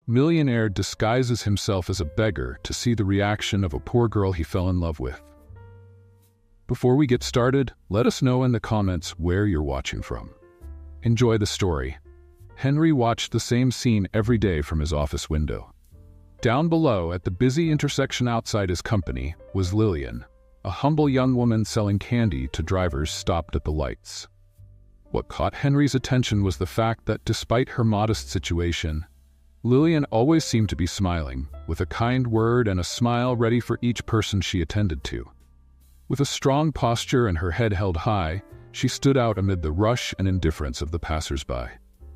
Millionaire disguises himself as a beggar to see the reaction of a poor girl he fell in love with. Before we get started, let us know in the comments where you're watching from. Enjoy the story. Henry watched the same scene every day from his office window. Down below, at the busy intersection outside his company, was Lillian, a humble young woman selling candy to drivers stopped at the lights. What caught Henry's attention was the fact that despite her modest situation, Lillian always seemed to be smiling, with a kind word and a smile ready for each person she attended to. With a strong posture and her head held high, she stood out amid the rush and indifference of the passers-by.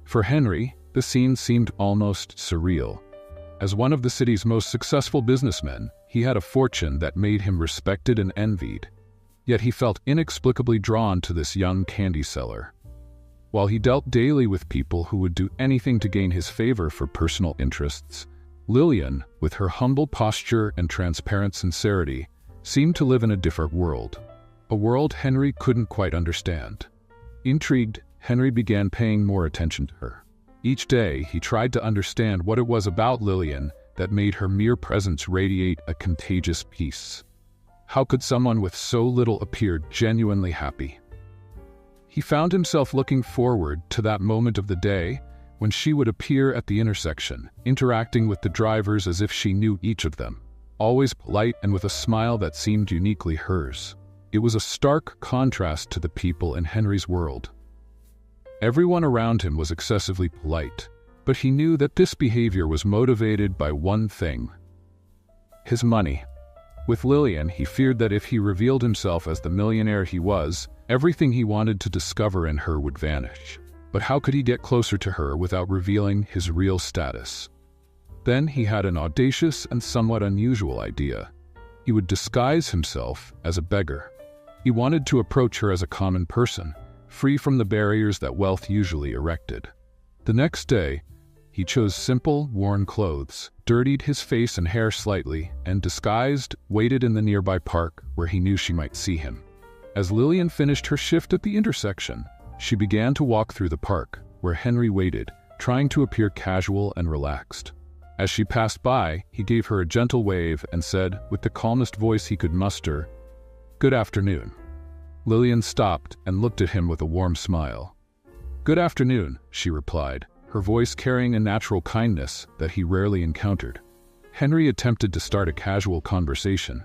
For Henry, the scene seemed almost surreal. As one of the city's most successful businessmen, he had a fortune that made him respected and envied. Yet he felt inexplicably drawn to this young candy seller. While he dealt daily with people who would do anything to gain his favor for personal interests, Lillian, with her humble posture and transparent sincerity, seemed to live in a different world. A world Henry couldn't quite understand. Intrigued, Henry began paying more attention to her. Each day, he tried to understand what it was about Lillian that made her mere presence radiate a contagious peace. How could someone with so little appear genuinely happy? He found himself looking forward to that moment of the day when she would appear at the intersection, interacting with the drivers as if she knew each of them, always polite and with a smile that seemed uniquely hers. It was a stark contrast to the people in Henry's world. Everyone around him was excessively polite, but he knew that this behavior was motivated by one thing: his money. With Lillian, he feared that if he revealed himself as the millionaire he was, everything he wanted to discover in her would vanish. But how could he get closer to her without revealing his real status? Then he had an audacious and somewhat unusual idea. He would disguise himself as a beggar. He wanted to approach her as a common person, free from the barriers that wealth usually erected. The next day, he chose simple, worn clothes, dirtied his face and hair slightly, and disguised, waited in the nearby park where he knew she might see him. As Lillian finished her shift at the intersection, she began to walk through the park, where Henry waited, trying to appear casual and relaxed. As she passed by, he gave her a gentle wave and said, with the calmest voice he could muster, "Good afternoon." Lillian stopped and looked at him with a warm smile. "Good afternoon," she replied, her voice carrying a natural kindness that he rarely encountered. Henry attempted to start a casual conversation.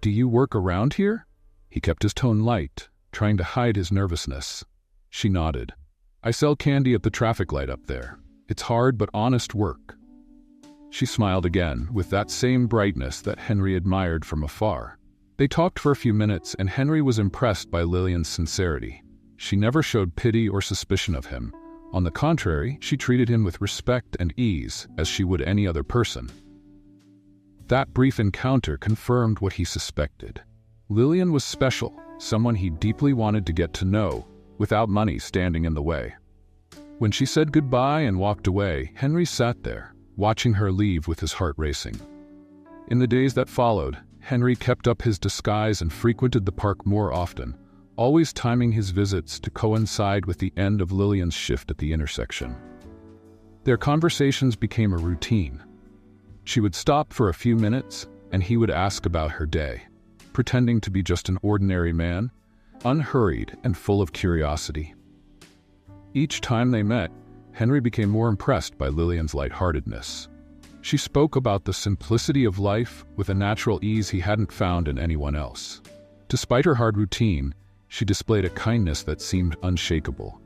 "Do you work around here?" He kept his tone light, trying to hide his nervousness. She nodded. "I sell candy at the traffic light up there. It's hard but honest work." She smiled again, with that same brightness that Henry admired from afar. They talked for a few minutes, and Henry was impressed by Lillian's sincerity. She never showed pity or suspicion of him. On the contrary, she treated him with respect and ease, as she would any other person. That brief encounter confirmed what he suspected. Lillian was special, someone he deeply wanted to get to know, without money standing in the way. When she said goodbye and walked away, Henry sat there, watching her leave with his heart racing. In the days that followed, Henry kept up his disguise and frequented the park more often, always timing his visits to coincide with the end of Lillian's shift at the intersection. Their conversations became a routine. She would stop for a few minutes, and he would ask about her day, pretending to be just an ordinary man, unhurried and full of curiosity. Each time they met, Henry became more impressed by Lillian's lightheartedness. She spoke about the simplicity of life with a natural ease he hadn't found in anyone else. Despite her hard routine, she displayed a kindness that seemed unshakable.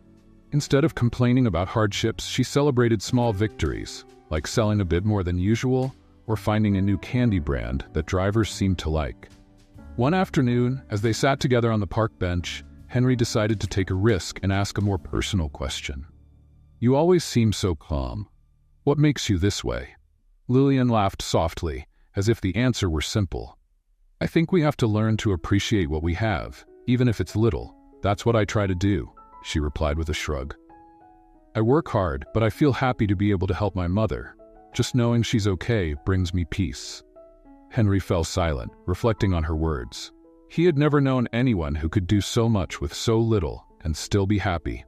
Instead of complaining about hardships, she celebrated small victories, like selling a bit more than usual or finding a new candy brand that drivers seemed to like. One afternoon, as they sat together on the park bench, Henry decided to take a risk and ask a more personal question. "You always seem so calm. What makes you this way?" Lillian laughed softly, as if the answer were simple. "I think we have to learn to appreciate what we have, even if it's little. That's what I try to do," she replied with a shrug. "I work hard, but I feel happy to be able to help my mother. Just knowing she's okay brings me peace." Henry fell silent, reflecting on her words. He had never known anyone who could do so much with so little and still be happy.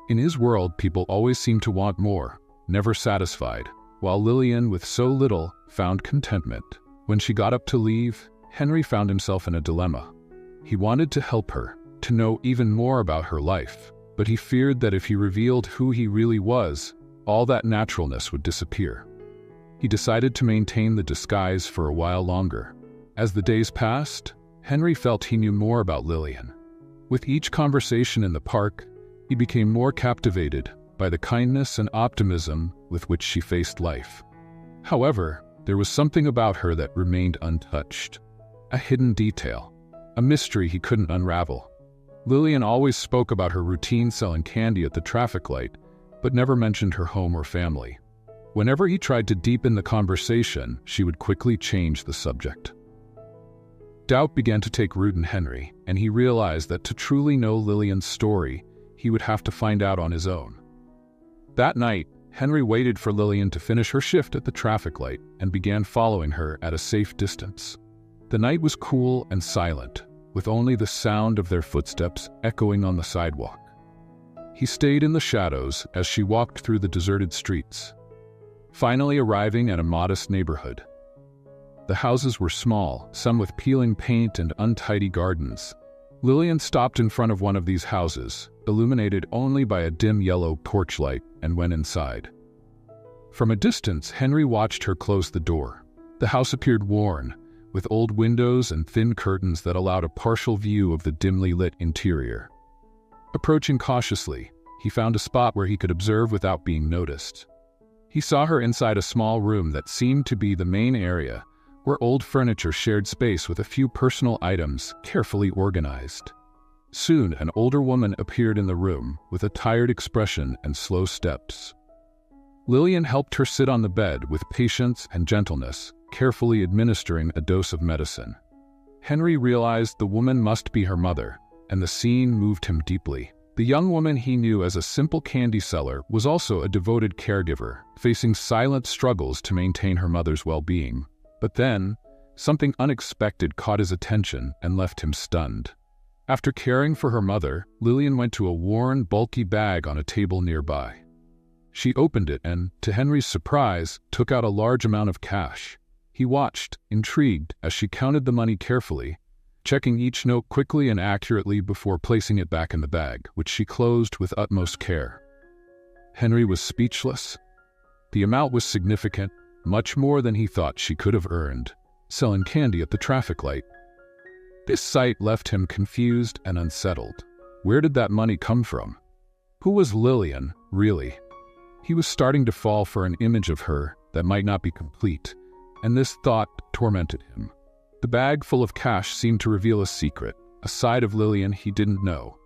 In his world, people always seemed to want more, never satisfied. while Lillian, with so little, found contentment. When she got up to leave, Henry found himself in a dilemma. He wanted to help her, to know even more about her life, but he feared that if he revealed who he really was, all that naturalness would disappear. He decided to maintain the disguise for a while longer. As the days passed, Henry felt he knew more about Lillian. With each conversation in the park, he became more captivated by the kindness and optimism with which she faced life. However, there was something about her that remained untouched. A hidden detail, a mystery he couldn't unravel. Lillian always spoke about her routine selling candy at the traffic light, but never mentioned her home or family. Whenever he tried to deepen the conversation, she would quickly change the subject. Doubt began to take root in Henry, and he realized that to truly know Lillian's story, he would have to find out on his own. That night, Henry waited for Lillian to finish her shift at the traffic light and began following her at a safe distance. The night was cool and silent, with only the sound of their footsteps echoing on the sidewalk. He stayed in the shadows as she walked through the deserted streets, finally arriving at a modest neighborhood. The houses were small, some with peeling paint and untidy gardens. Lillian stopped in front of one of these houses, illuminated only by a dim yellow porch light, and went inside. From a distance, Henry watched her close the door. The house appeared worn, with old windows and thin curtains that allowed a partial view of the dimly lit interior. Approaching cautiously, he found a spot where he could observe without being noticed. He saw her inside a small room that seemed to be the main area, where old furniture shared space with a few personal items carefully organized. Soon, an older woman appeared in the room with a tired expression and slow steps. Lillian helped her sit on the bed with patience and gentleness, carefully administering a dose of medicine. Henry realized the woman must be her mother, and the scene moved him deeply. The young woman he knew as a simple candy seller was also a devoted caregiver, facing silent struggles to maintain her mother's well-being. But then, something unexpected caught his attention and left him stunned. After caring for her mother, Lillian went to a worn, bulky bag on a table nearby. She opened it and, to Henry's surprise, took out a large amount of cash. He watched, intrigued, as she counted the money carefully, checking each note quickly and accurately before placing it back in the bag, which she closed with utmost care. Henry was speechless. The amount was significant, much more than he thought she could have earned, selling candy at the traffic light. This sight left him confused and unsettled. Where did that money come from? Who was Lillian, really? He was starting to fall for an image of her that might not be complete, and this thought tormented him. The bag full of cash seemed to reveal a secret, a side of Lillian he didn't know.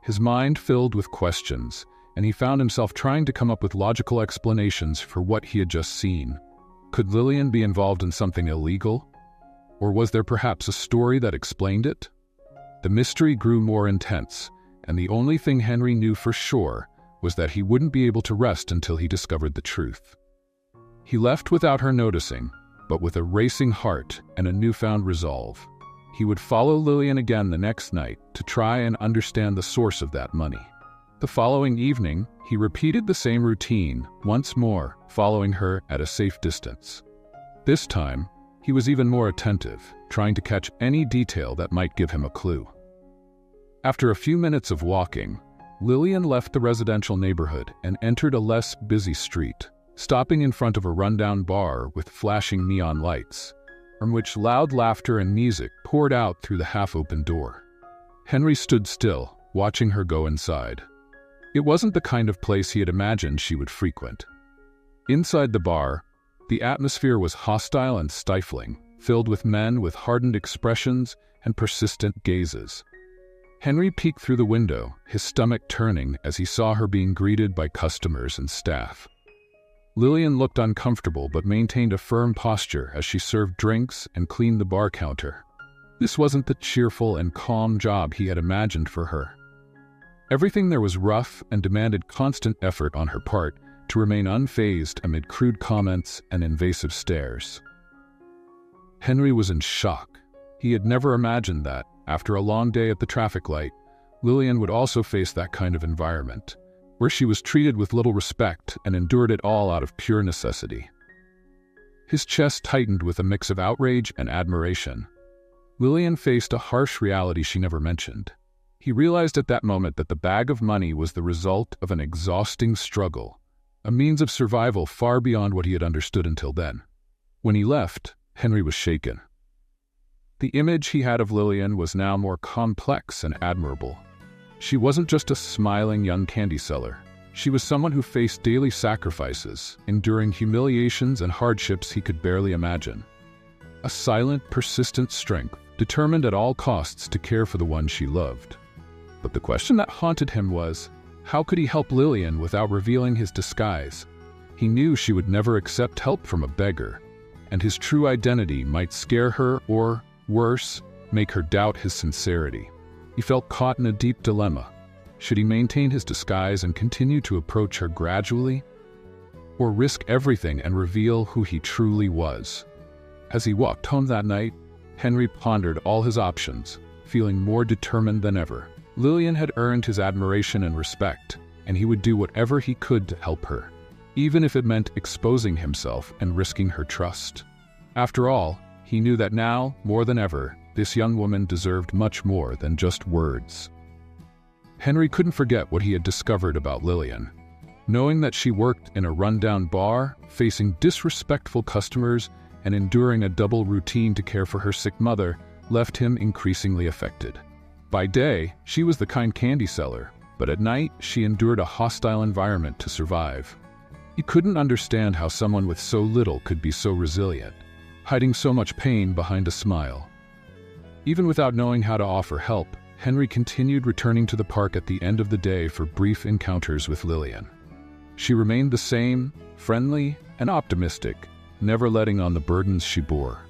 His mind filled with questions, and he found himself trying to come up with logical explanations for what he had just seen. Could Lillian be involved in something illegal? Or was there perhaps a story that explained it? The mystery grew more intense, and the only thing Henry knew for sure was that he wouldn't be able to rest until he discovered the truth. He left without her noticing, but with a racing heart and a newfound resolve. He would follow Lillian again the next night to try and understand the source of that money. The following evening, he repeated the same routine, once more, following her at a safe distance. This time, he was even more attentive, trying to catch any detail that might give him a clue. After a few minutes of walking, Lillian left the residential neighborhood and entered a less busy street, stopping in front of a rundown bar with flashing neon lights, from which loud laughter and music poured out through the half-open door. Henry stood still, watching her go inside. It wasn't the kind of place he had imagined she would frequent. Inside the bar, the atmosphere was hostile and stifling, filled with men with hardened expressions and persistent gazes. Henry peeked through the window, his stomach turning as he saw her being greeted by customers and staff. Lillian looked uncomfortable but maintained a firm posture as she served drinks and cleaned the bar counter. This wasn't the cheerful and calm job he had imagined for her. Everything there was rough and demanded constant effort on her part to remain unfazed amid crude comments and invasive stares. Henry was in shock. He had never imagined that, after a long day at the traffic light, Lillian would also face that kind of environment. where she was treated with little respect and endured it all out of pure necessity. His chest tightened with a mix of outrage and admiration. Lillian faced a harsh reality she never mentioned. He realized at that moment that the bag of money was the result of an exhausting struggle, a means of survival far beyond what he had understood until then. When he left, Henry was shaken. The image he had of Lillian was now more complex and admirable. She wasn't just a smiling young candy seller. She was someone who faced daily sacrifices, enduring humiliations and hardships he could barely imagine. A silent, persistent strength, determined at all costs to care for the one she loved. But the question that haunted him was, how could he help Lillian without revealing his disguise? He knew she would never accept help from a beggar, and his true identity might scare her or, worse, make her doubt his sincerity. He felt caught in a deep dilemma. Should he maintain his disguise and continue to approach her gradually, or risk everything and reveal who he truly was? As he walked home that night, Henry pondered all his options, feeling more determined than ever. Lillian had earned his admiration and respect, and he would do whatever he could to help her, even if it meant exposing himself and risking her trust. After all, he knew that now, more than ever, this young woman deserved much more than just words. Henry couldn't forget what he had discovered about Lillian. Knowing that she worked in a rundown bar, facing disrespectful customers, and enduring a double routine to care for her sick mother, left him increasingly affected. By day, she was the kind candy seller, but at night, she endured a hostile environment to survive. He couldn't understand how someone with so little could be so resilient, hiding so much pain behind a smile. Even without knowing how to offer help, Henry continued returning to the park at the end of the day for brief encounters with Lillian. She remained the same, friendly and optimistic, never letting on the burdens she bore.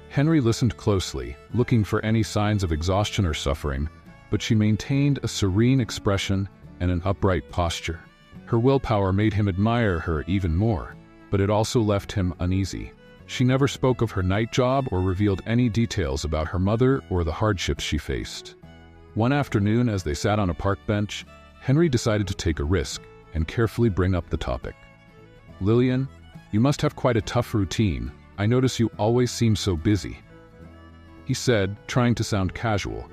Henry listened closely, looking for any signs of exhaustion or suffering, but she maintained a serene expression and an upright posture. Her willpower made him admire her even more, but it also left him uneasy. She never spoke of her night job or revealed any details about her mother or the hardships she faced. One afternoon, as they sat on a park bench, Henry decided to take a risk and carefully bring up the topic. "Lillian, you must have quite a tough routine. I notice you always seem so busy," he said, trying to sound casual.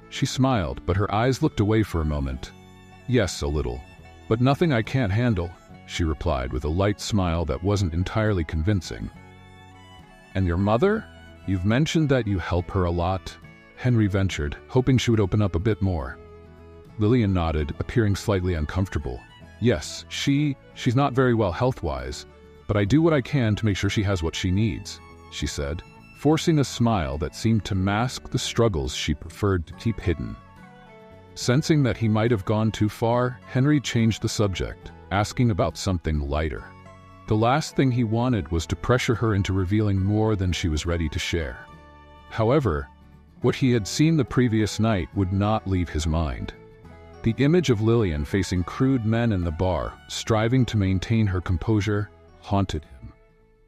She smiled, but her eyes looked away for a moment. "Yes, a little, but nothing I can't handle," she replied with a light smile that wasn't entirely convincing. "And your mother? You've mentioned that you help her a lot," Henry ventured, hoping she would open up a bit more. Lillian nodded, appearing slightly uncomfortable. "Yes, she's not very well health-wise, but I do what I can to make sure she has what she needs," she said, forcing a smile that seemed to mask the struggles she preferred to keep hidden. Sensing that he might have gone too far, Henry changed the subject, asking about something lighter. The last thing he wanted was to pressure her into revealing more than she was ready to share. However, what he had seen the previous night would not leave his mind. The image of Lillian facing crude men in the bar, striving to maintain her composure, haunted him.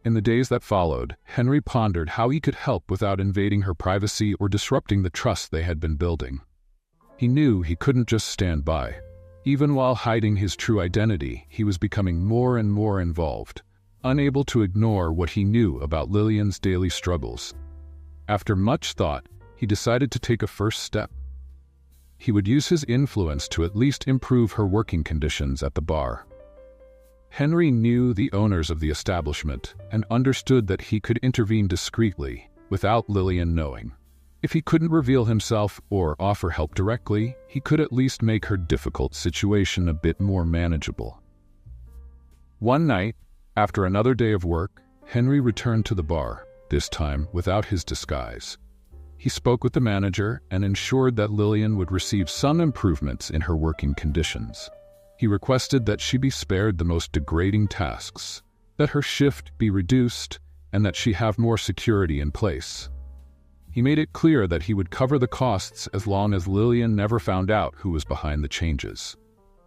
In the days that followed, Henry pondered how he could help without invading her privacy or disrupting the trust they had been building. He knew he couldn't just stand by. Even while hiding his true identity, he was becoming more and more involved, unable to ignore what he knew about Lillian's daily struggles. After much thought, he decided to take a first step. He would use his influence to at least improve her working conditions at the bar. Henry knew the owners of the establishment and understood that he could intervene discreetly, without Lillian knowing. If he couldn't reveal himself or offer help directly, he could at least make her difficult situation a bit more manageable. One night, after another day of work, Henry returned to the bar, this time without his disguise. He spoke with the manager and ensured that Lillian would receive some improvements in her working conditions. He requested that she be spared the most degrading tasks, that her shift be reduced, and that she have more security in place. He made it clear that he would cover the costs as long as Lillian never found out who was behind the changes.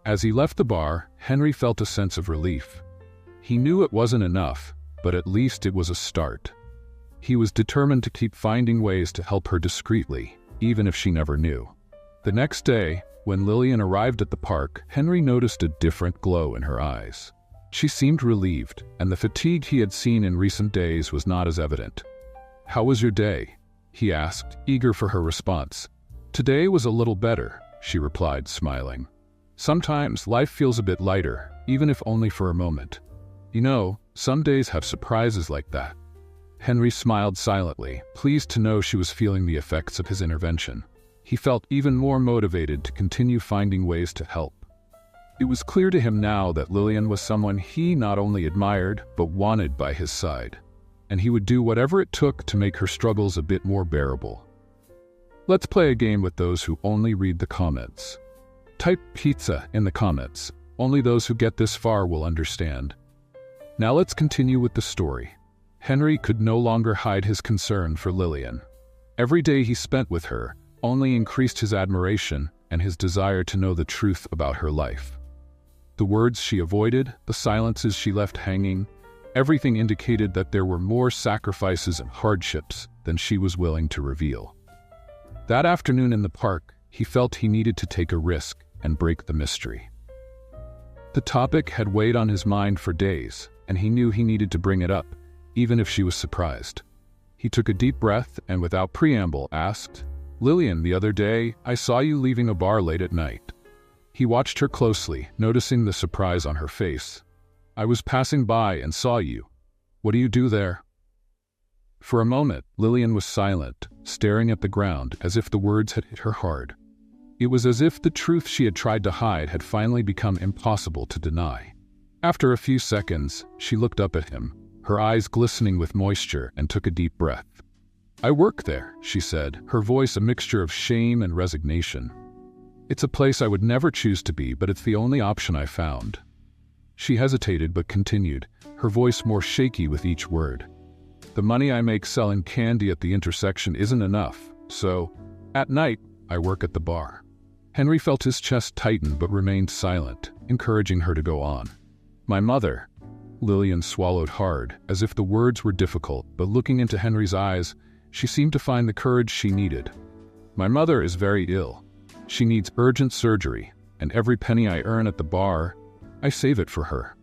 As he left the bar, Henry felt a sense of relief. He knew it wasn't enough, but at least it was a start. He was determined to keep finding ways to help her discreetly, even if she never knew. The next day, When Lillian arrived at the park, Henry noticed a different glow in her eyes. She seemed relieved, and the fatigue he had seen in recent days was not as evident. "How was your day?" he asked, eager for her response. "Today was a little better," she replied, smiling. "Sometimes life feels a bit lighter, even if only for a moment. You know, some days have surprises like that." Henry smiled silently, pleased to know she was feeling the effects of his intervention. He felt even more motivated to continue finding ways to help. It was clear to him now that Lillian was someone he not only admired, but wanted by his side, and he would do whatever it took to make her struggles a bit more bearable. Let's play a game with those who only read the comments. Type pizza in the comments. Only those who get this far will understand. Now let's continue with the story. Henry could no longer hide his concern for Lillian. Every day he spent with her only increased his admiration and his desire to know the truth about her life. The words she avoided, the silences she left hanging, everything indicated that there were more sacrifices and hardships than she was willing to reveal. That afternoon in the park, he felt he needed to take a risk and break the mystery. The topic had weighed on his mind for days, and he knew he needed to bring it up, even if she was surprised. He took a deep breath and without preamble asked, "Lillian, the other day, I saw you leaving a bar late at night." He watched her closely, noticing the surprise on her face. "I was passing by and saw you. What do you do there?" For a moment, Lillian was silent, staring at the ground as if the words had hit her hard. It was as if the truth she had tried to hide had finally become impossible to deny. After a few seconds, she looked up at him, her eyes glistening with moisture, and took a deep breath. "I work there," she said, her voice a mixture of shame and resignation. "It's a place I would never choose to be, but it's the only option I found." She hesitated but continued, her voice more shaky with each word. "The money I make selling candy at the intersection isn't enough, so, at night, I work at the bar." Henry felt his chest tighten but remained silent, encouraging her to go on. "My mother," Lillian swallowed hard, as if the words were difficult, but looking into Henry's eyes, she seemed to find the courage she needed. "My mother is very ill. She needs urgent surgery, and every penny I earn at the bar, I save it for her.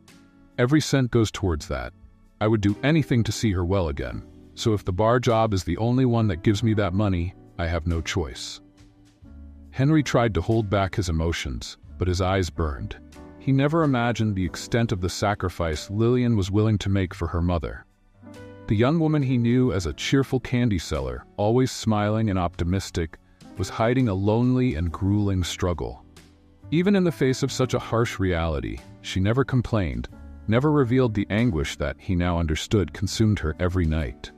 Every cent goes towards that. I would do anything to see her well again, so if the bar job is the only one that gives me that money, I have no choice." Henry tried to hold back his emotions, but his eyes burned. He never imagined the extent of the sacrifice Lillian was willing to make for her mother. The young woman he knew as a cheerful candy seller, always smiling and optimistic, was hiding a lonely and grueling struggle. Even in the face of such a harsh reality, she never complained, never revealed the anguish that he now understood consumed her every night.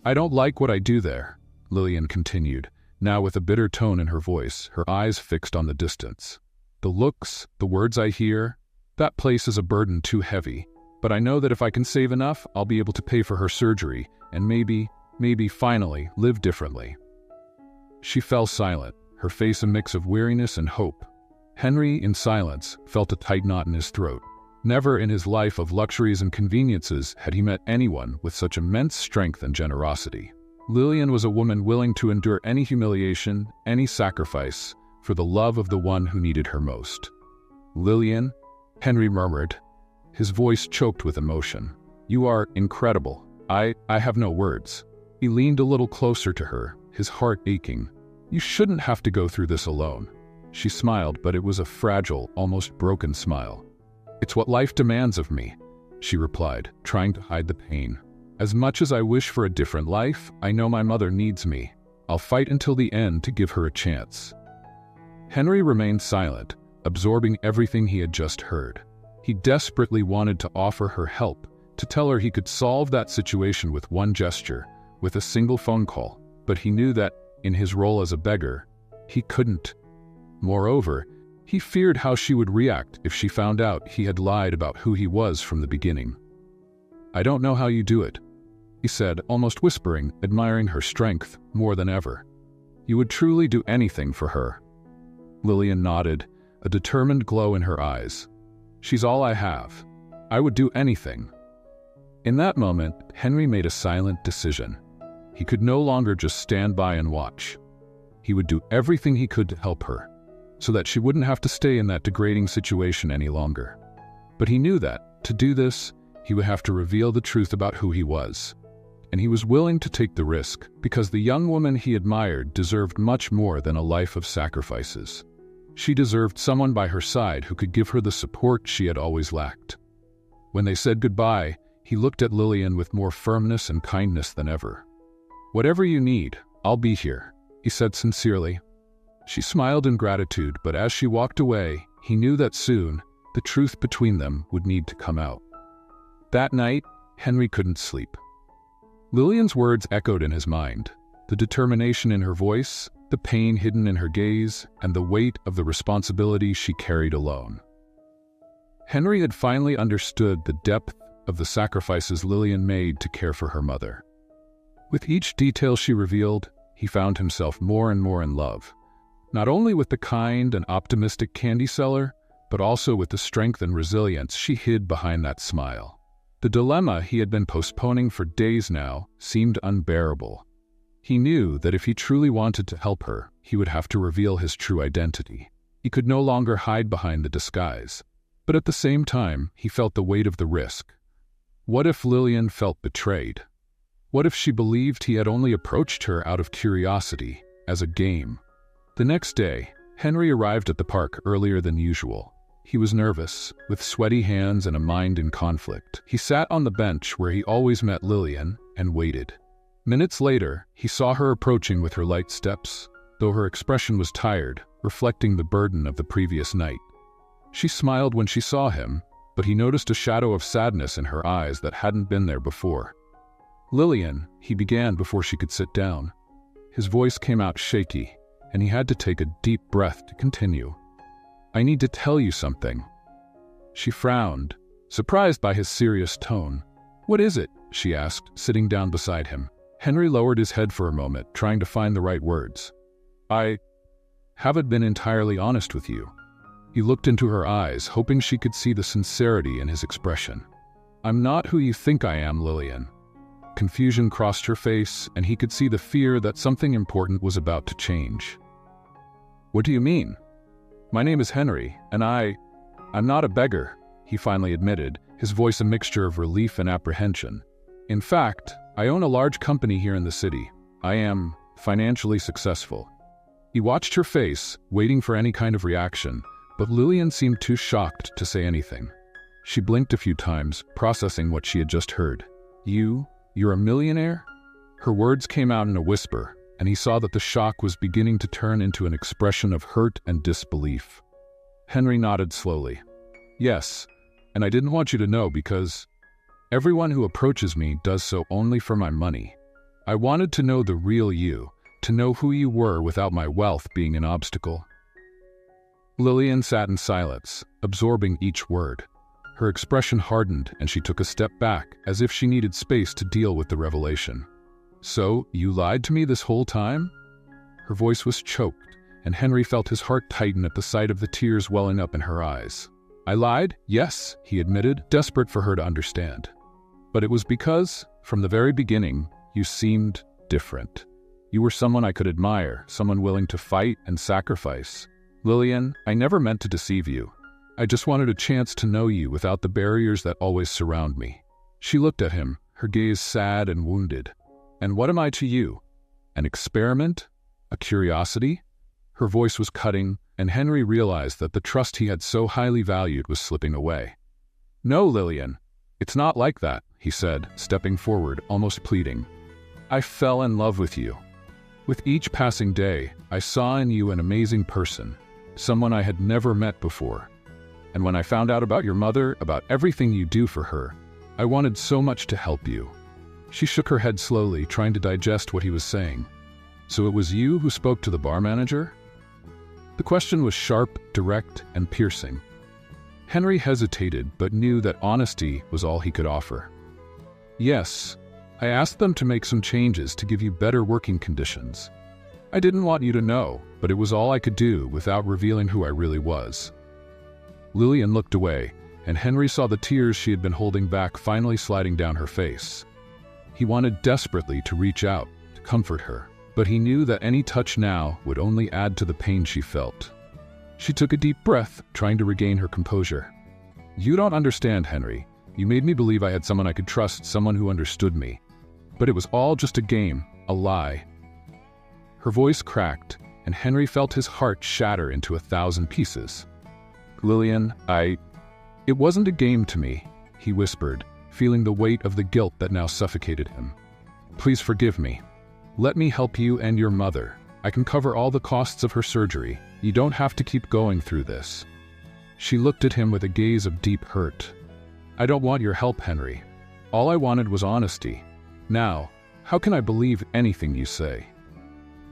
"I don't like what I do there," Lillian continued, now with a bitter tone in her voice, her eyes fixed on the distance. "The looks, the words I hear, that place is a burden too heavy, but I know that if I can save enough, I'll be able to pay for her surgery and maybe finally live differently." She fell silent, her face a mix of weariness and hope. Henry, in silence, felt a tight knot in his throat. Never in his life of luxuries and conveniences had he met anyone with such immense strength and generosity. Lillian was a woman willing to endure any humiliation, any sacrifice, for the love of the one who needed her most. "Lillian," Henry murmured, his voice choked with emotion. "You are incredible. I have no words." He leaned a little closer to her, his heart aching. "You shouldn't have to go through this alone." She smiled, but it was a fragile, almost broken smile. "It's what life demands of me," she replied, trying to hide the pain. "As much as I wish for a different life, I know my mother needs me. I'll fight until the end to give her a chance." Henry remained silent, absorbing everything he had just heard. He desperately wanted to offer her help, to tell her he could solve that situation with one gesture, with a single phone call, but he knew that, in his role as a beggar, he couldn't. Moreover, he feared how she would react if she found out he had lied about who he was from the beginning. "I don't know how you do it," he said, almost whispering, admiring her strength more than ever. "You would truly do anything for her." Lillian nodded, a determined glow in her eyes. "She's all I have. I would do anything." In that moment, Henry made a silent decision. He could no longer just stand by and watch. He would do everything he could to help her. so that she wouldn't have to stay in that degrading situation any longer. But he knew that, to do this, he would have to reveal the truth about who he was. And he was willing to take the risk, because the young woman he admired deserved much more than a life of sacrifices. She deserved someone by her side who could give her the support she had always lacked. When they said goodbye, he looked at Lillian with more firmness and kindness than ever. "Whatever you need, I'll be here," he said sincerely. She smiled in gratitude, but as she walked away, he knew that soon, the truth between them would need to come out. That night, Henry couldn't sleep. Lillian's words echoed in his mind, the determination in her voice, the pain hidden in her gaze, and the weight of the responsibility she carried alone. Henry had finally understood the depth of the sacrifices Lillian made to care for her mother. With each detail she revealed, he found himself more and more in love, not only with the kind and optimistic candy seller, but also with the strength and resilience she hid behind that smile. The dilemma he had been postponing for days now seemed unbearable. He knew that if he truly wanted to help her, he would have to reveal his true identity. He could no longer hide behind the disguise. But at the same time, he felt the weight of the risk. What if Lillian felt betrayed? What if she believed he had only approached her out of curiosity, as a game? The next day, Henry arrived at the park earlier than usual. He was nervous, with sweaty hands and a mind in conflict. He sat on the bench where he always met Lillian and waited. Minutes later, he saw her approaching with her light steps, though her expression was tired, reflecting the burden of the previous night. She smiled when she saw him, but he noticed a shadow of sadness in her eyes that hadn't been there before. "Lillian," he began before she could sit down. His voice came out shaky, and he had to take a deep breath to continue. "I need to tell you something." She frowned, surprised by his serious tone. "What is it?" she asked, sitting down beside him. Henry lowered his head for a moment, trying to find the right words. "I haven't been entirely honest with you." He looked into her eyes, hoping she could see the sincerity in his expression. "I'm not who you think I am, Lillian." Confusion crossed her face, and he could see the fear that something important was about to change. "What do you mean?" "My name is Henry, and I'm not a beggar," he finally admitted, his voice a mixture of relief and apprehension. "In fact, I own a large company here in the city. I am financially successful." He watched her face, waiting for any kind of reaction, but Lillian seemed too shocked to say anything. She blinked a few times, processing what she had just heard. You're a millionaire?" Her words came out in a whisper, and he saw that the shock was beginning to turn into an expression of hurt and disbelief. Henry nodded slowly. "Yes, and I didn't want you to know because everyone who approaches me does so only for my money. I wanted to know the real you, to know who you were without my wealth being an obstacle." Lillian sat in silence, absorbing each word. Her expression hardened, and she took a step back, as if she needed space to deal with the revelation. "So, you lied to me this whole time?" Her voice was choked, and Henry felt his heart tighten at the sight of the tears welling up in her eyes. "I lied? Yes," he admitted, desperate for her to understand. "But it was because, from the very beginning, you seemed different. You were someone I could admire, someone willing to fight and sacrifice. Lillian, I never meant to deceive you. I just wanted a chance to know you without the barriers that always surround me." She looked at him, her gaze sad and wounded. "And what am I to you? An experiment? A curiosity?" Her voice was cutting, and Henry realized that the trust he had so highly valued was slipping away. "No, Lillian, it's not like that," he said, stepping forward, almost pleading. "I fell in love with you. With each passing day, I saw in you an amazing person, someone I had never met before. And when I found out about your mother, about everything you do for her, I wanted so much to help you." She shook her head slowly, trying to digest what he was saying. "So it was you who spoke to the bar manager?" The question was sharp, direct, and piercing. Henry hesitated, but knew that honesty was all he could offer. "Yes, I asked them to make some changes to give you better working conditions. I didn't want you to know, but it was all I could do without revealing who I really was." Lillian looked away, and Henry saw the tears she had been holding back finally sliding down her face. He wanted desperately to reach out, to comfort her, but he knew that any touch now would only add to the pain she felt. She took a deep breath, trying to regain her composure. "You don't understand, Henry. You made me believe I had someone I could trust, someone who understood me. But it was all just a game, a lie." Her voice cracked, and Henry felt his heart shatter into 1,000 pieces. "Lillian, It wasn't a game to me," he whispered, feeling the weight of the guilt that now suffocated him. "Please forgive me. Let me help you and your mother. I can cover all the costs of her surgery. You don't have to keep going through this." She looked at him with a gaze of deep hurt. "I don't want your help, Henry. All I wanted was honesty. Now, how can I believe anything you say?"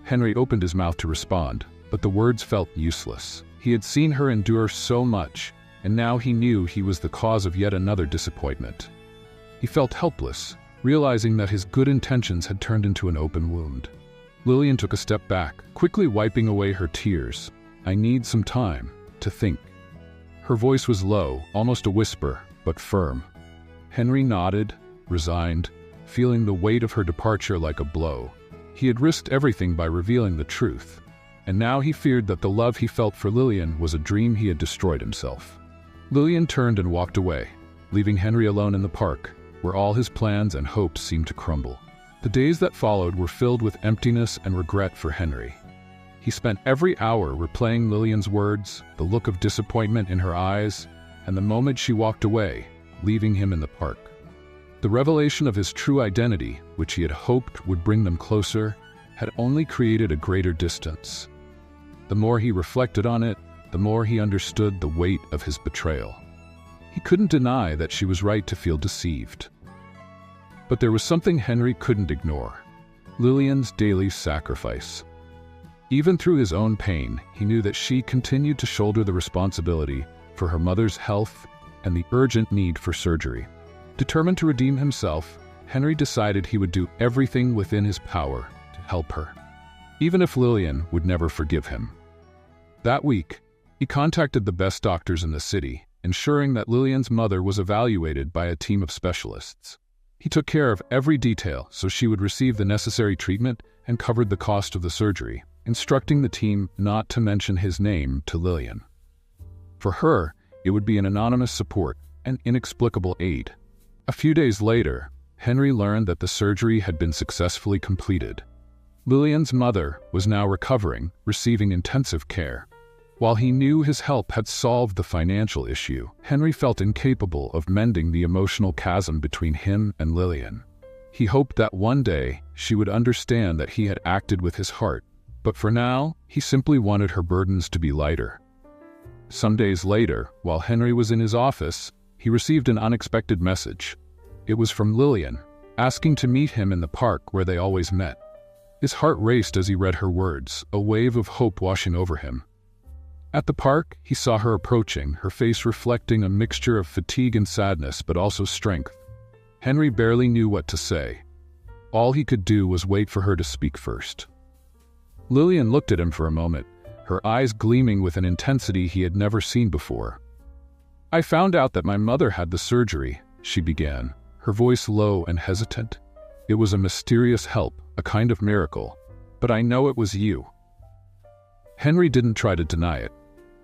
Henry opened his mouth to respond, but the words felt useless. He had seen her endure so much, and now he knew he was the cause of yet another disappointment. He felt helpless, realizing that his good intentions had turned into an open wound. Lillian took a step back, quickly wiping away her tears. "I need some time to think." Her voice was low, almost a whisper, but firm. Henry nodded, resigned, feeling the weight of her departure like a blow. He had risked everything by revealing the truth, and now he feared that the love he felt for Lillian was a dream he had destroyed himself. Lillian turned and walked away, leaving Henry alone in the park, where all his plans and hopes seemed to crumble. The days that followed were filled with emptiness and regret for Henry. He spent every hour replaying Lillian's words, the look of disappointment in her eyes, and the moment she walked away, leaving him in the park. The revelation of his true identity, which he had hoped would bring them closer, had only created a greater distance. The more he reflected on it, the more he understood the weight of his betrayal. He couldn't deny that she was right to feel deceived. But there was something Henry couldn't ignore: Lillian's daily sacrifice. Even through his own pain, he knew that she continued to shoulder the responsibility for her mother's health and the urgent need for surgery. Determined to redeem himself, Henry decided he would do everything within his power to help her, even if Lillian would never forgive him. That week, he contacted the best doctors in the city, ensuring that Lillian's mother was evaluated by a team of specialists. He took care of every detail so she would receive the necessary treatment and covered the cost of the surgery, instructing the team not to mention his name to Lillian. For her, it would be an anonymous support, an inexplicable aid. A few days later, Henry learned that the surgery had been successfully completed. Lillian's mother was now recovering, receiving intensive care. While he knew his help had solved the financial issue, Henry felt incapable of mending the emotional chasm between him and Lillian. He hoped that one day she would understand that he had acted with his heart, but for now, he simply wanted her burdens to be lighter. Some days later, while Henry was in his office, he received an unexpected message. It was from Lillian, asking to meet him in the park where they always met. His heart raced as he read her words, a wave of hope washing over him. At the park, he saw her approaching, her face reflecting a mixture of fatigue and sadness, but also strength. Henry barely knew what to say. All he could do was wait for her to speak first. Lillian looked at him for a moment, her eyes gleaming with an intensity he had never seen before. "I found out that my mother had the surgery," she began, her voice low and hesitant. "It was a mysterious help, a kind of miracle, but I know it was you." Henry didn't try to deny it.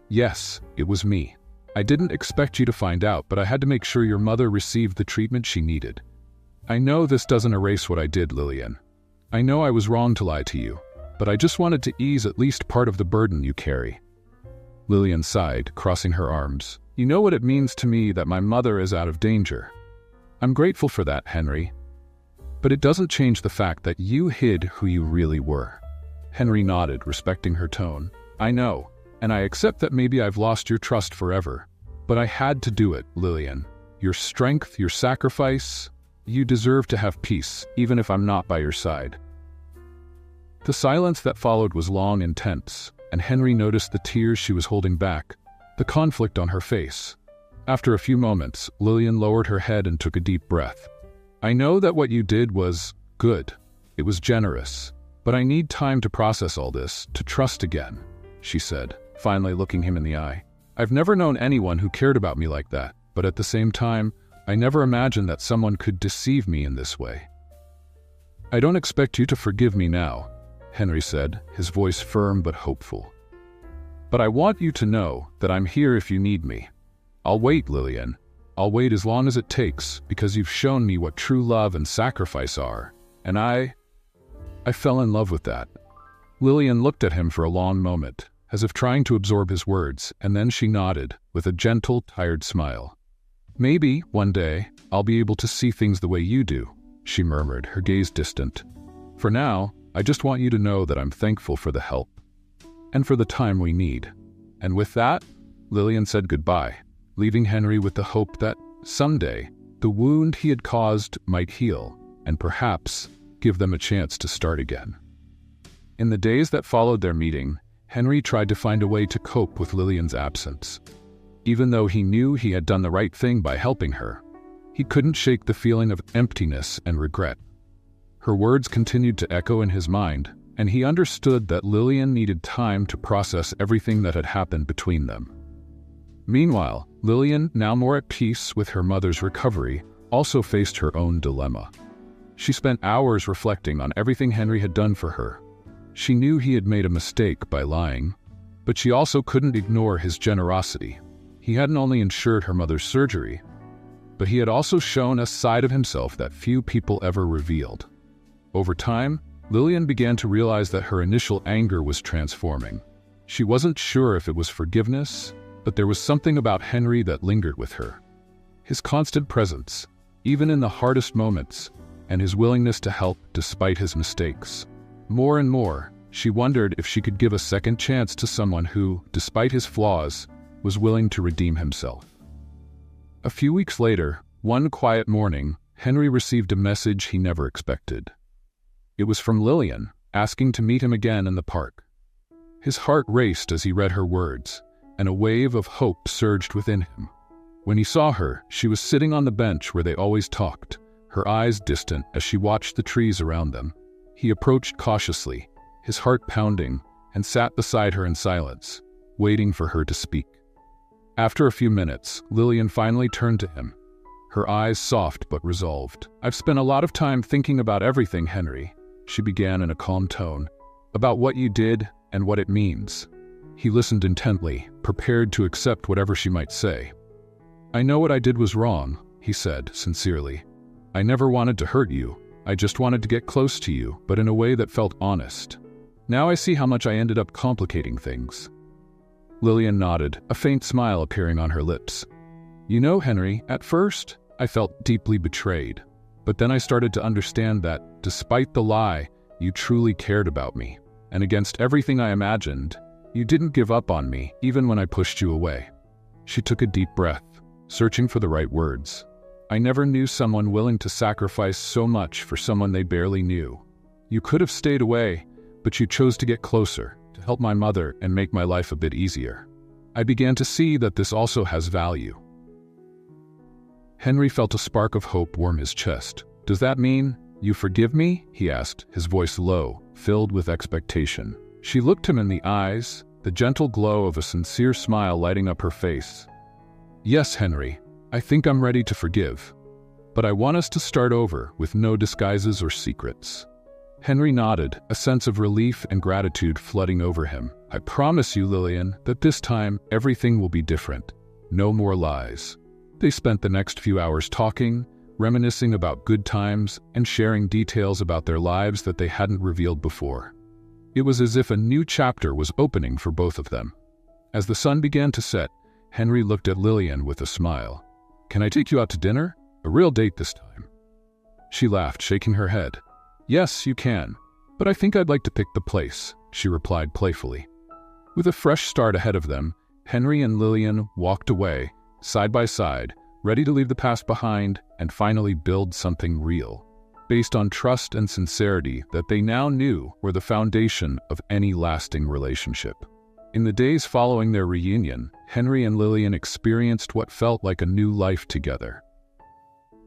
"Yes, it was me. I didn't expect you to find out, but I had to make sure your mother received the treatment she needed. I know this doesn't erase what I did, Lillian. I know I was wrong to lie to you, but I just wanted to ease at least part of the burden you carry." Lillian sighed, crossing her arms. "You know what it means to me that my mother is out of danger. I'm grateful for that, Henry. But it doesn't change the fact that you hid who you really were." Henry nodded, respecting her tone. "I know, and I accept that maybe I've lost your trust forever. But I had to do it, Lillian. Your strength, your sacrifice, you deserve to have peace, even if I'm not by your side." The silence that followed was long and tense, and Henry noticed the tears she was holding back, the conflict on her face. After a few moments, Lillian lowered her head and took a deep breath. "I know that what you did was good. It was generous. But I need time to process all this, to trust again," she said, finally looking him in the eye. "I've never known anyone who cared about me like that, but at the same time, I never imagined that someone could deceive me in this way." "I don't expect you to forgive me now," Henry said, his voice firm but hopeful. But I want you to know that I'm here if you need me. I'll wait, Lillian. I'll wait as long as it takes, because you've shown me what true love and sacrifice are. And I fell in love with that. Lillian looked at him for a long moment, as if trying to absorb his words, and then she nodded, with a gentle, tired smile. Maybe, one day, I'll be able to see things the way you do, she murmured, her gaze distant. For now, I just want you to know that I'm thankful for the help, and for the time we need. And with that, Lillian said goodbye, leaving Henry with the hope that, someday, the wound he had caused might heal, and perhaps give them a chance to start again. In the days that followed their meeting, Henry tried to find a way to cope with Lillian's absence. Even though he knew he had done the right thing by helping her, he couldn't shake the feeling of emptiness and regret. Her words continued to echo in his mind, and he understood that Lillian needed time to process everything that had happened between them. Meanwhile, Lillian, now more at peace with her mother's recovery, also faced her own dilemma. She spent hours reflecting on everything Henry had done for her. She knew he had made a mistake by lying, but she also couldn't ignore his generosity. He hadn't only ensured her mother's surgery, but he had also shown a side of himself that few people ever revealed. Over time, Lillian began to realize that her initial anger was transforming. She wasn't sure if it was forgiveness, but there was something about Henry that lingered with her. His constant presence, even in the hardest moments, and his willingness to help despite his mistakes. More and more, she wondered if she could give a second chance to someone who, despite his flaws, was willing to redeem himself. A few weeks later, one quiet morning, Henry received a message he never expected. It was from Lillian, asking to meet him again in the park. His heart raced as he read her words, and a wave of hope surged within him. When he saw her, she was sitting on the bench where they always talked, her eyes distant as she watched the trees around them. He approached cautiously, his heart pounding, and sat beside her in silence, waiting for her to speak. After a few minutes, Lillian finally turned to him, her eyes soft but resolved. "I've spent a lot of time thinking about everything, Henry," she began in a calm tone, "about what you did and what it means." He listened intently, prepared to accept whatever she might say. "I know what I did was wrong," he said, sincerely. "I never wanted to hurt you. I just wanted to get close to you, but in a way that felt honest. Now I see how much I ended up complicating things." Lillian nodded, a faint smile appearing on her lips. "You know, Henry, at first, I felt deeply betrayed. But then I started to understand that, despite the lie, you truly cared about me. And against everything I imagined, you didn't give up on me, even when I pushed you away." She took a deep breath, searching for the right words. "I never knew someone willing to sacrifice so much for someone they barely knew. You could have stayed away, but you chose to get closer, to help my mother and make my life a bit easier. I began to see that this also has value." Henry felt a spark of hope warm his chest. "Does that mean you forgive me?" he asked, his voice low, filled with expectation. She looked him in the eyes, the gentle glow of a sincere smile lighting up her face. "Yes, Henry, I think I'm ready to forgive. But I want us to start over with no disguises or secrets." Henry nodded, a sense of relief and gratitude flooding over him. "I promise you, Lillian, that this time everything will be different. No more lies." They spent the next few hours talking, reminiscing about good times, and sharing details about their lives that they hadn't revealed before. It was as if a new chapter was opening for both of them. As the sun began to set, Henry looked at Lillian with a smile. "Can I take you out to dinner? A real date this time." She laughed, shaking her head. "Yes, you can, but I think I'd like to pick the place," she replied playfully. With a fresh start ahead of them, Henry and Lillian walked away, side by side, ready to leave the past behind and finally build something real, based on trust and sincerity that they now knew were the foundation of any lasting relationship. In the days following their reunion, Henry and Lillian experienced what felt like a new life together.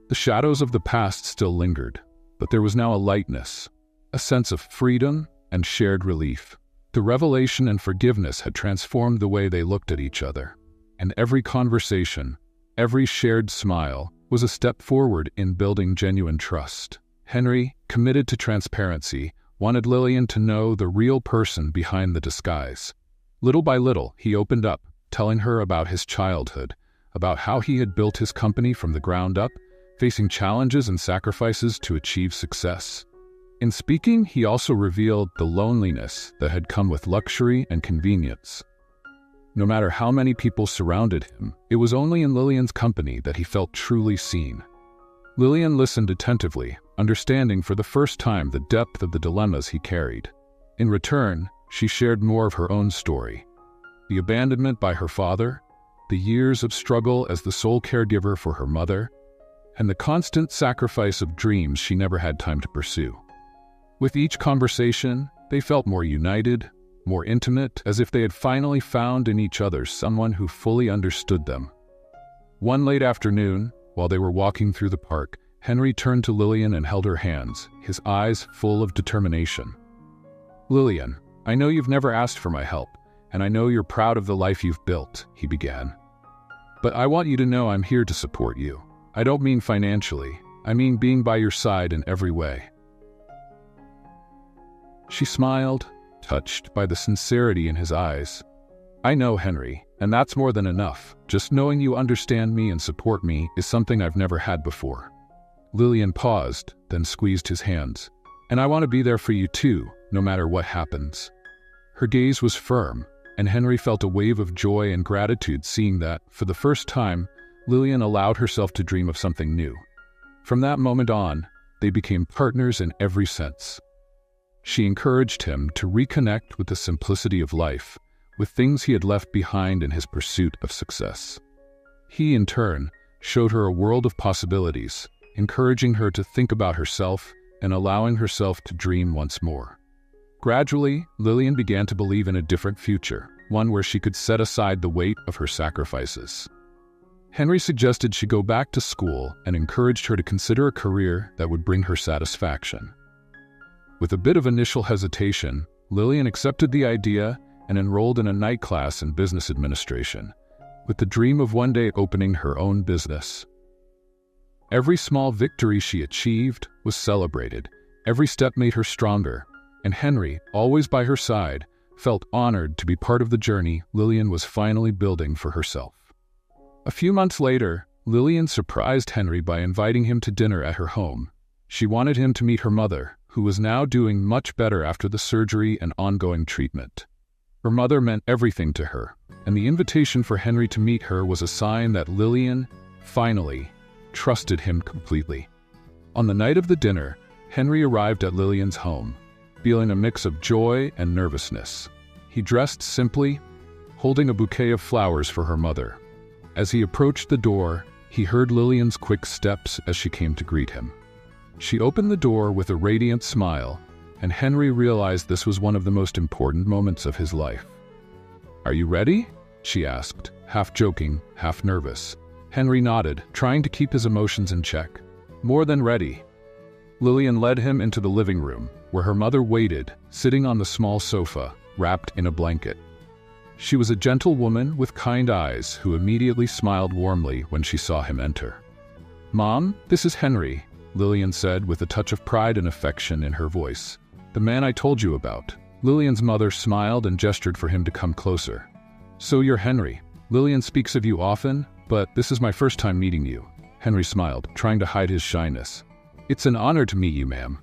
The shadows of the past still lingered, but there was now a lightness, a sense of freedom and shared relief. The revelation and forgiveness had transformed the way they looked at each other, and every conversation, every shared smile, was a step forward in building genuine trust. Henry, committed to transparency, wanted Lillian to know the real person behind the disguise. Little by little, he opened up, telling her about his childhood, about how he had built his company from the ground up, facing challenges and sacrifices to achieve success. In speaking, he also revealed the loneliness that had come with luxury and convenience. No matter how many people surrounded him, it was only in Lillian's company that he felt truly seen. Lillian listened attentively, understanding for the first time the depth of the dilemmas he carried. In return, she shared more of her own story. The abandonment by her father, the years of struggle as the sole caregiver for her mother, and the constant sacrifice of dreams she never had time to pursue. With each conversation, they felt more united, more intimate, as if they had finally found in each other someone who fully understood them. One late afternoon, while they were walking through the park, Henry turned to Lillian and held her hands, his eyes full of determination. "Lillian, I know you've never asked for my help, and I know you're proud of the life you've built," he began. "But I want you to know I'm here to support you. I don't mean financially, I mean being by your side in every way." She smiled, touched by the sincerity in his eyes. "I know, Henry, and that's more than enough. Just knowing you understand me and support me is something I've never had before." Lillian paused, then squeezed his hands. "And I want to be there for you too, no matter what happens." Her gaze was firm, and Henry felt a wave of joy and gratitude seeing that, for the first time, Lillian allowed herself to dream of something new. From that moment on, they became partners in every sense. She encouraged him to reconnect with the simplicity of life, with things he had left behind in his pursuit of success. He, in turn, showed her a world of possibilities, encouraging her to think about herself and allowing herself to dream once more. Gradually, Lillian began to believe in a different future, one where she could set aside the weight of her sacrifices. Henry suggested she go back to school and encouraged her to consider a career that would bring her satisfaction. With a bit of initial hesitation, Lillian accepted the idea and enrolled in a night class in business administration, with the dream of one day opening her own business. Every small victory she achieved was celebrated, every step made her stronger, and Henry, always by her side, felt honored to be part of the journey Lillian was finally building for herself. A few months later, Lillian surprised Henry by inviting him to dinner at her home. She wanted him to meet her mother, who was now doing much better after the surgery and ongoing treatment. Her mother meant everything to her, and the invitation for Henry to meet her was a sign that Lillian, finally, trusted him completely. On the night of the dinner, Henry arrived at Lillian's home, feeling a mix of joy and nervousness. He dressed simply, holding a bouquet of flowers for her mother. As he approached the door, he heard Lillian's quick steps as she came to greet him. She opened the door with a radiant smile, and Henry realized this was one of the most important moments of his life. "Are you ready?" she asked, half joking, half nervous. Henry nodded, trying to keep his emotions in check. "More than ready." Lillian led him into the living room, where her mother waited, sitting on the small sofa, wrapped in a blanket. She was a gentle woman with kind eyes who immediately smiled warmly when she saw him enter. "Mom, this is Henry," Lillian said with a touch of pride and affection in her voice. "The man I told you about." Lillian's mother smiled and gestured for him to come closer. "So you're Henry. Lillian speaks of you often, but this is my first time meeting you." Henry smiled, trying to hide his shyness. "It's an honor to meet you, ma'am.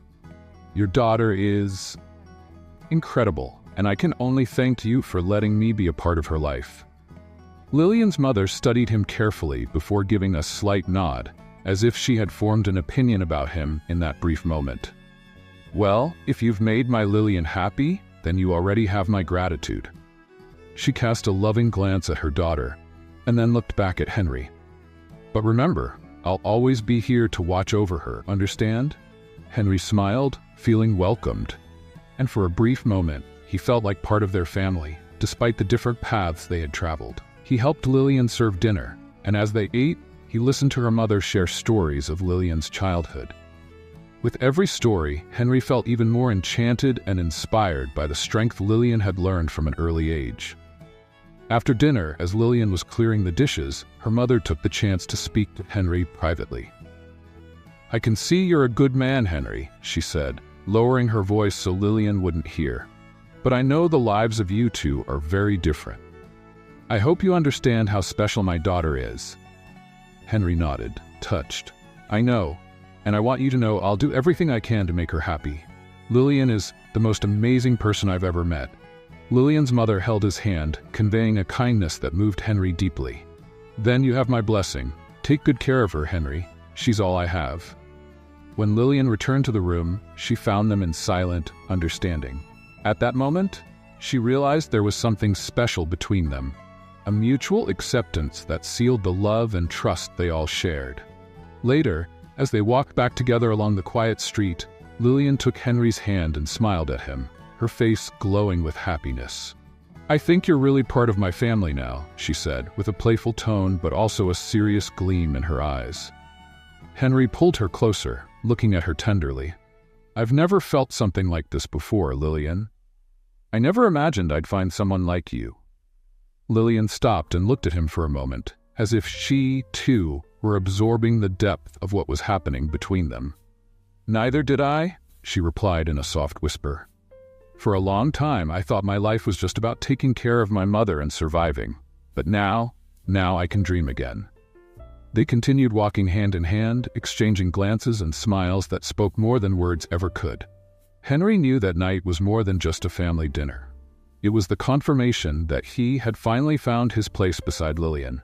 Your daughter is incredible, and I can only thank you for letting me be a part of her life." Lillian's mother studied him carefully before giving a slight nod, as if she had formed an opinion about him in that brief moment. "Well, if you've made my Lillian happy, then you already have my gratitude." She cast a loving glance at her daughter, and then looked back at Henry. "But remember, I'll always be here to watch over her, understand?" Henry smiled, feeling welcomed, and for a brief moment, he felt like part of their family, despite the different paths they had traveled. He helped Lillian serve dinner, and as they ate, he listened to her mother share stories of Lillian's childhood. With every story, Henry felt even more enchanted and inspired by the strength Lillian had learned from an early age. After dinner, as Lillian was clearing the dishes, her mother took the chance to speak to Henry privately. "I can see you're a good man, Henry," she said, lowering her voice so Lillian wouldn't hear. but I know the lives of you two are very different. I hope you understand how special my daughter is." Henry nodded, touched. "I know, and I want you to know I'll do everything I can to make her happy. Lillian is the most amazing person I've ever met." Lillian's mother held his hand, conveying a kindness that moved Henry deeply. "Then you have my blessing. Take good care of her, Henry. She's all I have." When Lillian returned to the room, she found them in silent understanding. At that moment, she realized there was something special between them, a mutual acceptance that sealed the love and trust they all shared. Later, as they walked back together along the quiet street, Lillian took Henry's hand and smiled at him, her face glowing with happiness. "I think you're really part of my family now," she said, with a playful tone but also a serious gleam in her eyes. Henry pulled her closer, looking at her tenderly. "I've never felt something like this before, Lillian. I never imagined I'd find someone like you." Lillian stopped and looked at him for a moment, as if she, too, were absorbing the depth of what was happening between them. "Neither did I," she replied in a soft whisper. "For a long time, I thought my life was just about taking care of my mother and surviving. But now I can dream again." They continued walking hand in hand, exchanging glances and smiles that spoke more than words ever could. Henry knew that night was more than just a family dinner. It was the confirmation that he had finally found his place beside Lillian,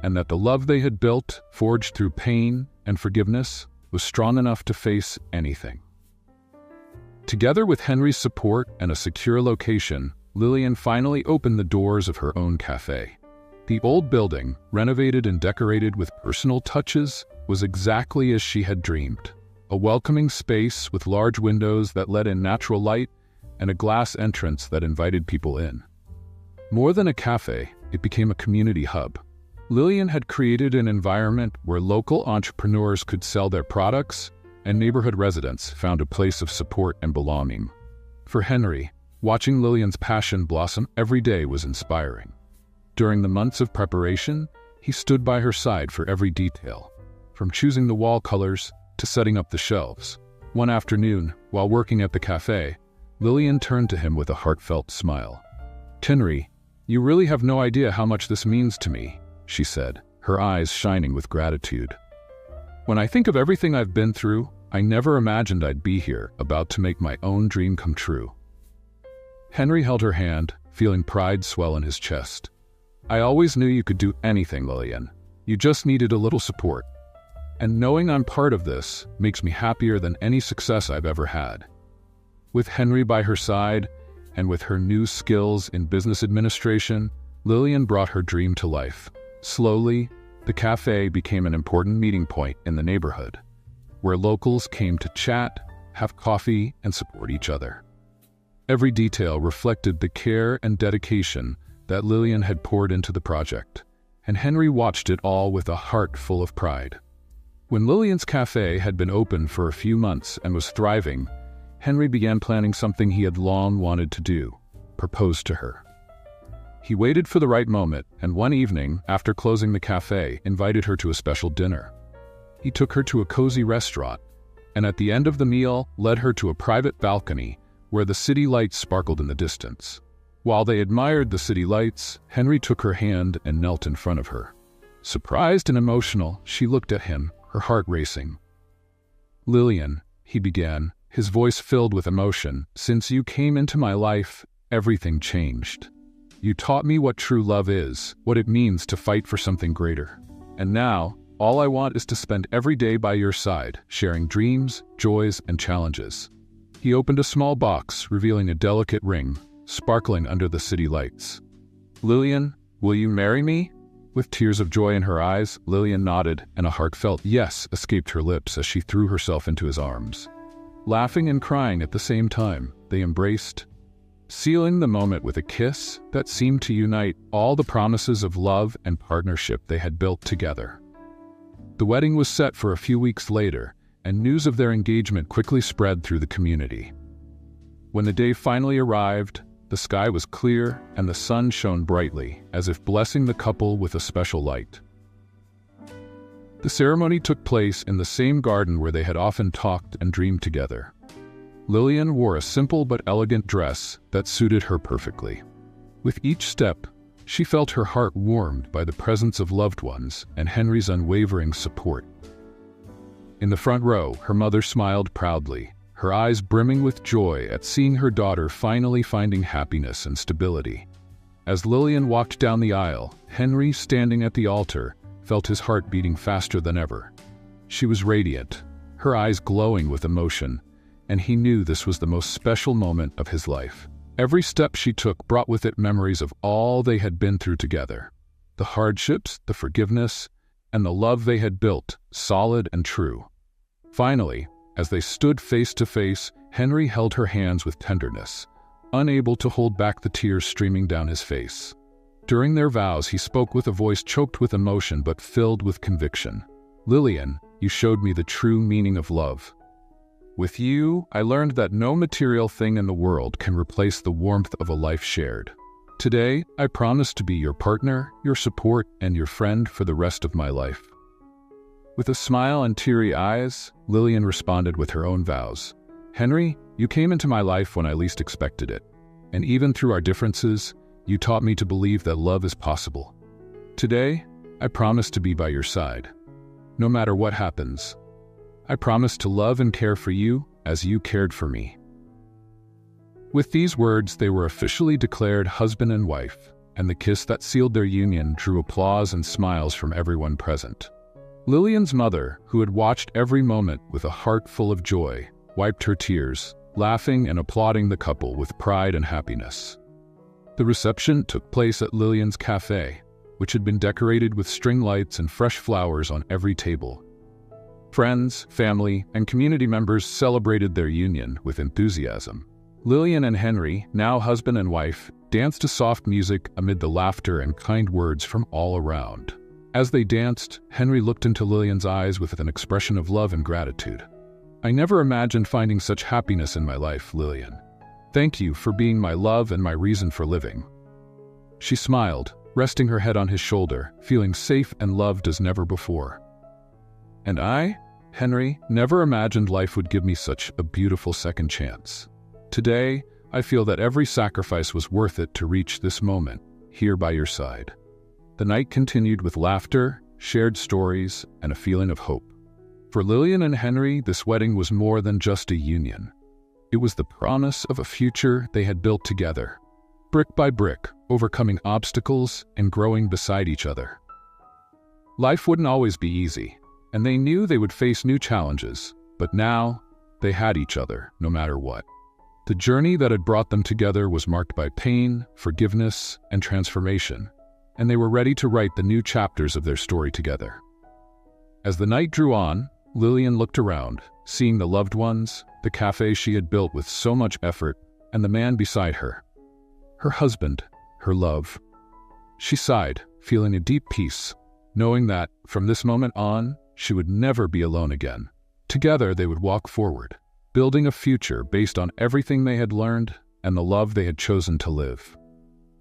and that the love they had built, forged through pain and forgiveness, was strong enough to face anything. Together with Henry's support and a secure location, Lillian finally opened the doors of her own cafe. The old building, renovated and decorated with personal touches, was exactly as she had dreamed. A welcoming space with large windows that let in natural light and a glass entrance that invited people in. More than a cafe, it became a community hub. Lillian had created an environment where local entrepreneurs could sell their products, and neighborhood residents found a place of support and belonging. For Henry, watching Lillian's passion blossom every day was inspiring. During the months of preparation, he stood by her side for every detail, from choosing the wall colors to setting up the shelves. One afternoon, while working at the cafe, Lillian turned to him with a heartfelt smile. "Henry, you really have no idea how much this means to me," she said, her eyes shining with gratitude. "When I think of everything I've been through, I never imagined I'd be here, about to make my own dream come true." Henry held her hand, feeling pride swell in his chest. "I always knew you could do anything, Lillian. You just needed a little support. And knowing I'm part of this makes me happier than any success I've ever had." With Henry by her side, and with her new skills in business administration, Lillian brought her dream to life. Slowly, the cafe became an important meeting point in the neighborhood, where locals came to chat, have coffee, and support each other. Every detail reflected the care and dedication that Lillian had poured into the project, and Henry watched it all with a heart full of pride. When Lillian's cafe had been open for a few months and was thriving, Henry began planning something he had long wanted to do: propose to her. He waited for the right moment, and one evening, after closing the cafe, invited her to a special dinner. He took her to a cozy restaurant, and at the end of the meal, led her to a private balcony where the city lights sparkled in the distance. While they admired the city lights, Henry took her hand and knelt in front of her. Surprised and emotional, she looked at him, her heart racing. "Lillian," he began, his voice filled with emotion, "since you came into my life, everything changed. You taught me what true love is, what it means to fight for something greater. And now, all I want is to spend every day by your side, sharing dreams, joys, and challenges." He opened a small box, revealing a delicate ring, sparkling under the city lights. "Lillian, will you marry me?" With tears of joy in her eyes, Lillian nodded, and a heartfelt yes escaped her lips as she threw herself into his arms. Laughing and crying at the same time, they embraced, sealing the moment with a kiss that seemed to unite all the promises of love and partnership they had built together. The wedding was set for a few weeks later, and news of their engagement quickly spread through the community. When the day finally arrived, the sky was clear and the sun shone brightly, as if blessing the couple with a special light. The ceremony took place in the same garden where they had often talked and dreamed together. Lillian wore a simple but elegant dress that suited her perfectly. With each step, she felt her heart warmed by the presence of loved ones and Henry's unwavering support. In the front row, her mother smiled proudly, her eyes brimming with joy at seeing her daughter finally finding happiness and stability. As Lillian walked down the aisle, Henry, standing at the altar, felt his heart beating faster than ever. She was radiant, her eyes glowing with emotion, and he knew this was the most special moment of his life. Every step she took brought with it memories of all they had been through together. The hardships, the forgiveness, and the love they had built, solid and true. Finally, as they stood face to face, Henry held her hands with tenderness, unable to hold back the tears streaming down his face. During their vows, he spoke with a voice choked with emotion but filled with conviction. "Lillian, you showed me the true meaning of love. With you, I learned that no material thing in the world can replace the warmth of a life shared. Today, I promise to be your partner, your support, and your friend for the rest of my life." With a smile and teary eyes, Lillian responded with her own vows. "Henry, you came into my life when I least expected it, and even through our differences, you taught me to believe that love is possible. Today, I promise to be by your side. No matter what happens, I promise to love and care for you as you cared for me." With these words, they were officially declared husband and wife, and the kiss that sealed their union drew applause and smiles from everyone present. Lillian's mother, who had watched every moment with a heart full of joy, wiped her tears, laughing and applauding the couple with pride and happiness. The reception took place at Lillian's cafe, which had been decorated with string lights and fresh flowers on every table. Friends, family, and community members celebrated their union with enthusiasm. Lillian and Henry, now husband and wife, danced to soft music amid the laughter and kind words from all around. As they danced, Henry looked into Lillian's eyes with an expression of love and gratitude. "I never imagined finding such happiness in my life, Lillian. Thank you for being my love and my reason for living." She smiled, resting her head on his shoulder, feeling safe and loved as never before. "And I, Henry, never imagined life would give me such a beautiful second chance. Today, I feel that every sacrifice was worth it to reach this moment, here by your side." The night continued with laughter, shared stories, and a feeling of hope. For Lillian and Henry, this wedding was more than just a union. It was the promise of a future they had built together, brick by brick, overcoming obstacles and growing beside each other. Life wouldn't always be easy, and they knew they would face new challenges, but now they had each other, no matter what. The journey that had brought them together was marked by pain, forgiveness, and transformation, and they were ready to write the new chapters of their story together. As the night drew on, Lillian looked around, seeing the loved ones, the cafe she had built with so much effort, and the man beside her. Her husband, her love. She sighed, feeling a deep peace, knowing that, from this moment on, she would never be alone again. Together they would walk forward, building a future based on everything they had learned and the love they had chosen to live.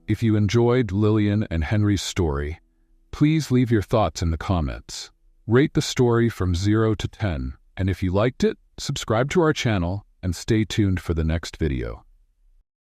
If you enjoyed Lillian and Henry's story, please leave your thoughts in the comments. Rate the story from 0 to 10, and if you liked it, subscribe to our channel and stay tuned for the next video.